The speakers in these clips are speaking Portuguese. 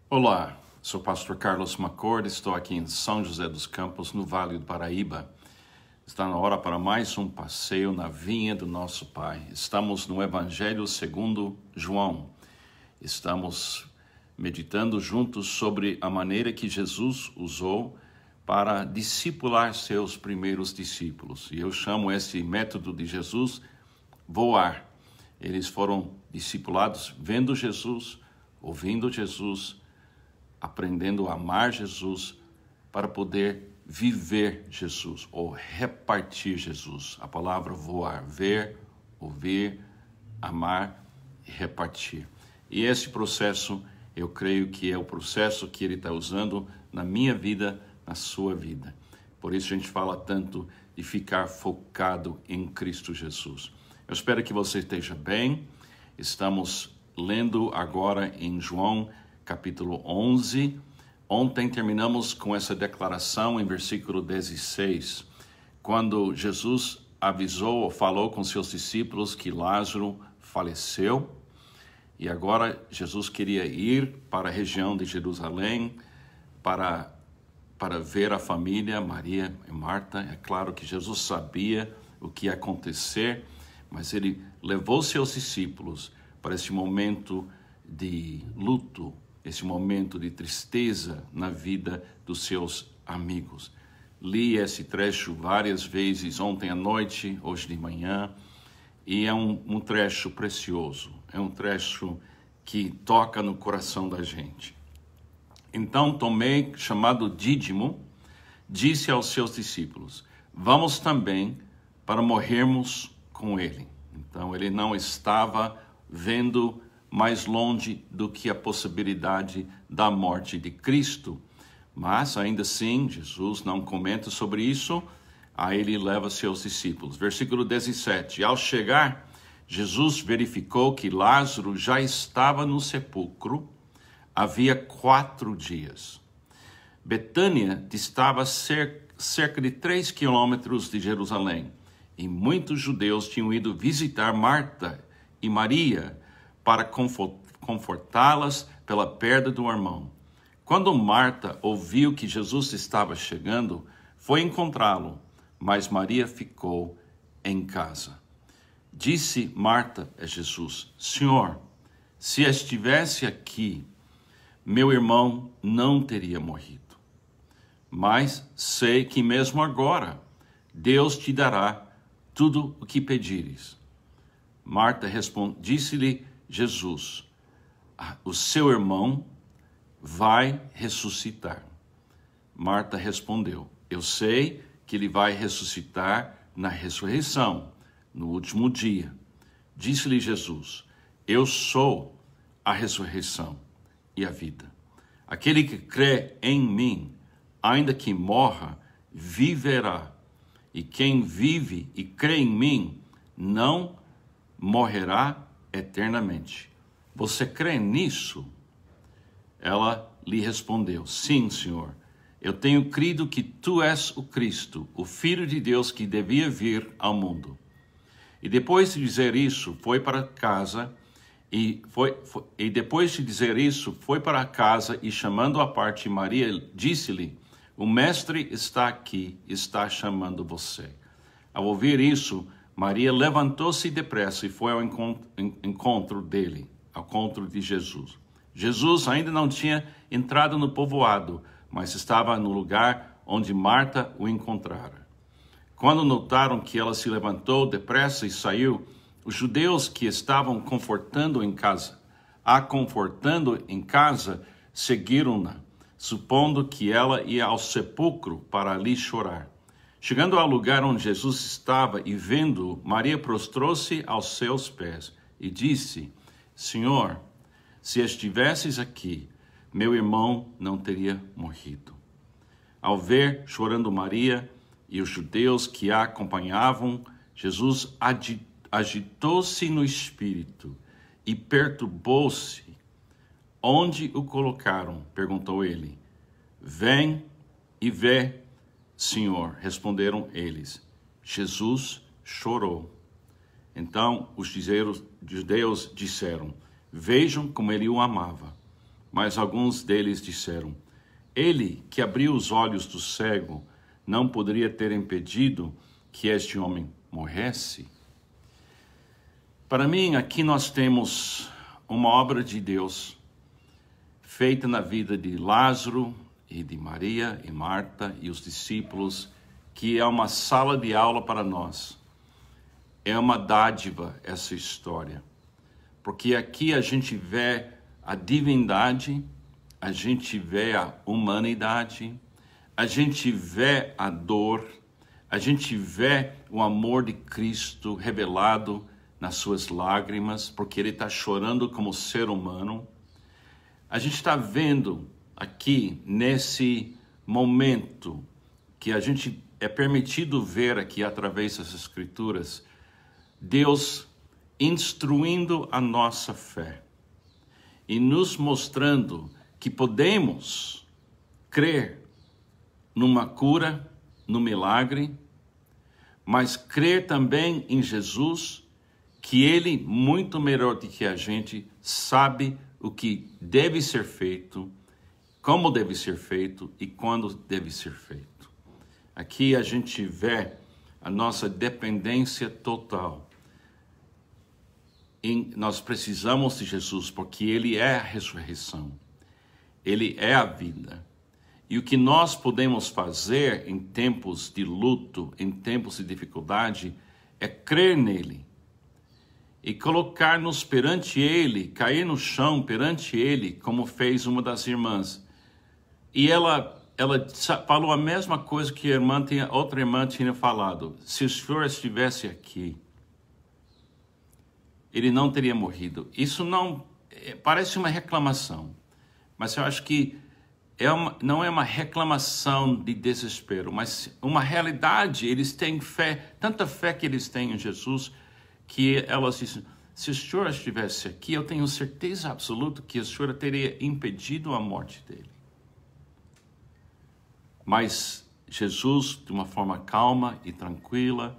Olá, sou o pastor Carlos Macorda, estou aqui em São José dos Campos, no Vale do Paraíba. Está na hora para mais um passeio na vinha do nosso Pai. Estamos no Evangelho segundo João. Estamos meditando juntos sobre a maneira que Jesus usou para discipular seus primeiros discípulos. E eu chamo esse método de Jesus voar. Eles foram discipulados vendo Jesus, ouvindo Jesus, aprendendo a amar Jesus para poder viver Jesus ou repartir Jesus. A palavra voar, ver, ouvir, amar e repartir. E esse processo, eu creio que é o processo que ele está usando na minha vida, na sua vida. Por isso a gente fala tanto de ficar focado em Cristo Jesus. Eu espero que você esteja bem. Estamos lendo agora em João capítulo 11. Ontem terminamos com essa declaração em versículo 16, quando Jesus avisou ou falou com seus discípulos que Lázaro faleceu. E agora Jesus queria ir para a região de Jerusalém para ver a família, Maria e Marta. É claro que Jesus sabia o que ia acontecer, mas ele levou seus discípulos para esse momento de luto, esse momento de tristeza na vida dos seus amigos. Li esse trecho várias vezes ontem à noite, hoje de manhã, e é um trecho precioso, é um trecho que toca no coração da gente. Então Tomé, chamado Dídimo, disse aos seus discípulos: vamos também para morrermos com ele. Então ele não estava vendo mais longe do que a possibilidade da morte de Cristo. Mas, ainda assim, Jesus não comenta sobre isso, aí ele leva seus discípulos. Versículo 17, ao chegar, Jesus verificou que Lázaro já estava no sepulcro havia 4 dias. Betânia distava cerca de 3 quilômetros de Jerusalém, e muitos judeus tinham ido visitar Marta e Maria para confortá-las pela perda do irmão. Quando Marta ouviu que Jesus estava chegando, foi encontrá-lo, mas Maria ficou em casa. Disse Marta a Jesus: Senhor, se estivesse aqui, meu irmão não teria morrido. Mas sei que mesmo agora Deus te dará tudo o que pedires. Marta disse-lhe Jesus: o seu irmão vai ressuscitar. Marta respondeu: eu sei que ele vai ressuscitar na ressurreição, no último dia. Disse-lhe Jesus: eu sou a ressurreição e a vida. Aquele que crê em mim, ainda que morra, viverá. E quem vive e crê em mim, não morrerá eternamente. Você crê nisso? Ela lhe respondeu: sim, Senhor. Eu tenho crido que tu és o Cristo, o Filho de Deus que devia vir ao mundo. E depois de dizer isso, foi para casa e chamando à parte Maria, disse-lhe: o mestre está aqui, está chamando você. Ao ouvir isso, Maria levantou-se depressa e foi ao encontro de Jesus. Jesus ainda não tinha entrado no povoado, mas estava no lugar onde Marta o encontrara. Quando notaram que ela se levantou depressa e saiu, os judeus que estavam a confortando em casa, seguiram-na, supondo que ela ia ao sepulcro para ali chorar. Chegando ao lugar onde Jesus estava e vendo-o, Maria prostrou-se aos seus pés e disse: Senhor, se estivesses aqui, meu irmão não teria morrido. Ao ver chorando Maria e os judeus que a acompanhavam, Jesus agitou-se no espírito e perturbou-se. Onde o colocaram? Perguntou ele. Vem e vê, Senhor, responderam eles. Jesus chorou. Então os judeus disseram: vejam como ele o amava. Mas alguns deles disseram: ele que abriu os olhos do cego não poderia ter impedido que este homem morresse? Para mim, aqui nós temos uma obra de Deus feita na vida de Lázaro e de Maria e Marta e os discípulos, que é uma sala de aula para nós. É uma dádiva essa história, porque aqui a gente vê a divindade, a gente vê a humanidade, a gente vê a dor, a gente vê o amor de Cristo revelado nas suas lágrimas, porque ele está chorando como ser humano. A gente está vendo aqui, nesse momento, que a gente é permitido ver aqui através das Escrituras, Deus instruindo a nossa fé e nos mostrando que podemos crer numa cura, no milagre, mas crer também em Jesus, que ele, muito melhor do que a gente, sabe o que deve ser feito, como deve ser feito e quando deve ser feito. Aqui a gente vê a nossa dependência total. Nós precisamos de Jesus porque ele é a ressurreição, ele é a vida. E o que nós podemos fazer em tempos de luto, em tempos de dificuldade, é crer nele e colocar-nos perante ele, cair no chão perante ele, como fez uma das irmãs. E ela falou a mesma coisa que outra irmã tinha falado: se o Senhor estivesse aqui, ele não teria morrido. Isso não parece uma reclamação, mas eu acho que não é uma reclamação de desespero, mas uma realidade. Eles têm fé, tanta fé que eles têm em Jesus, que elas dizem: se o Senhor estivesse aqui, eu tenho certeza absoluta que o Senhor teria impedido a morte dele. Mas Jesus, de uma forma calma e tranquila,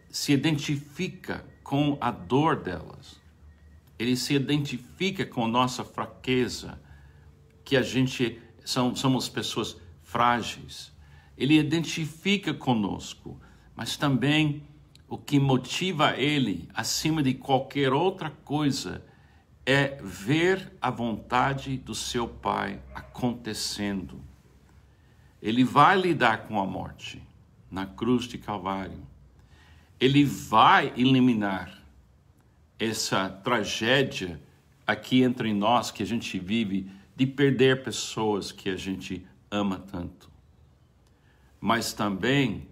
se identifica com a dor delas. Ele se identifica com nossa fraqueza, que a gente somos pessoas frágeis. Ele identifica conosco, mas também o que motiva ele, acima de qualquer outra coisa, é ver a vontade do seu Pai acontecendo. Ele vai lidar com a morte na cruz de Calvário. Ele vai eliminar essa tragédia aqui entre nós que a gente vive, de perder pessoas que a gente ama tanto. Mas também,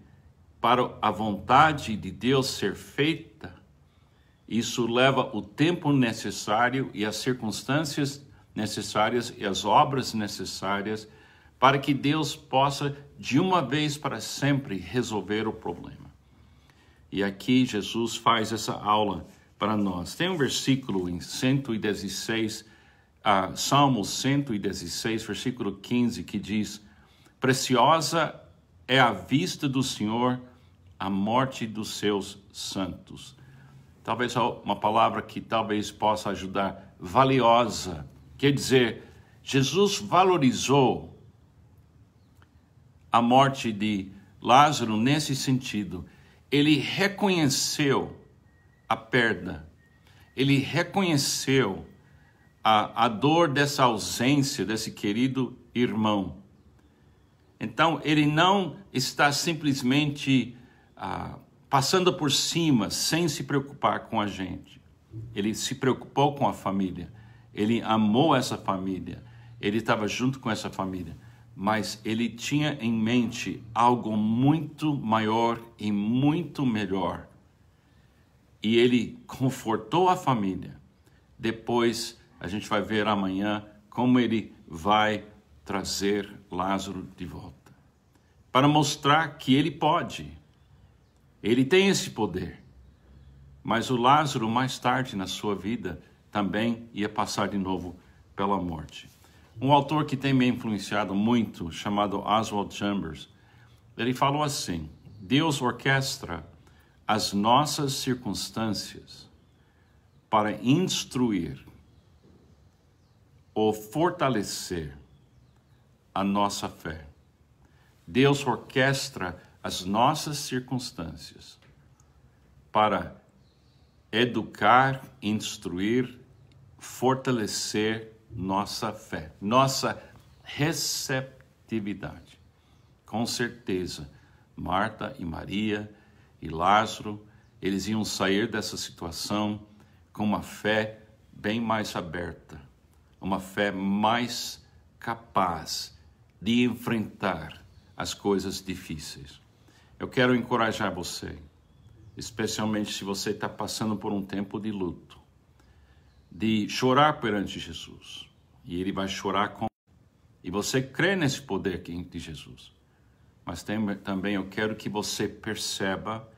para a vontade de Deus ser feita, isso leva o tempo necessário e as circunstâncias necessárias e as obras necessárias para que Deus possa, de uma vez para sempre, resolver o problema. E aqui Jesus faz essa aula para nós. Tem um versículo em 116, Salmos 116, versículo 15, que diz: preciosa é a vista do Senhor a morte dos seus santos. Talvez uma palavra que talvez possa ajudar: valiosa. Quer dizer, Jesus valorizou a morte de Lázaro nesse sentido. Ele reconheceu a perda, ele reconheceu a dor dessa ausência desse querido irmão. Então, ele não está simplesmente passando por cima, sem se preocupar com a gente. Ele se preocupou com a família, ele amou essa família, ele estava junto com essa família, mas ele tinha em mente algo muito maior e muito melhor. E ele confortou a família. Depois, a gente vai ver amanhã como ele vai trazer Lázaro de volta, para mostrar que ele pode. Ele tem esse poder. Mas o Lázaro, mais tarde na sua vida, também ia passar de novo pela morte. Um autor que tem me influenciado muito, chamado Oswald Chambers, ele falou assim: Deus orquestra as nossas circunstâncias para instruir ou fortalecer a nossa fé. Deus orquestra as nossas circunstâncias para educar, instruir, fortalecer nossa fé, nossa receptividade. Com certeza, Marta e Maria e Lázaro, eles iam sair dessa situação com uma fé bem mais aberta, uma fé mais capaz de enfrentar as coisas difíceis. Eu quero encorajar você, especialmente se você está passando por um tempo de luto, de chorar perante Jesus. E Ele vai chorar com... E você crê nesse poder de Jesus. Mas também eu quero que você perceba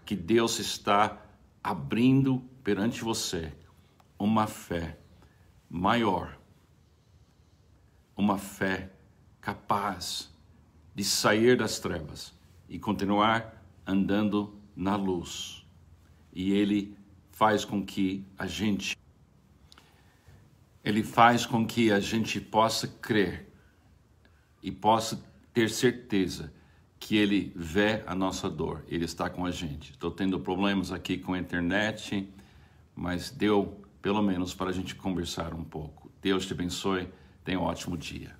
que Deus está abrindo perante você uma fé maior, uma fé capaz de sair das trevas e continuar andando na luz. E Ele faz com que a gente possa crer e possa ter certeza que Ele vê a nossa dor. Ele está com a gente. Estou tendo problemas aqui com a internet, mas deu pelo menos para a gente conversar um pouco. Deus te abençoe. Tenha um ótimo dia.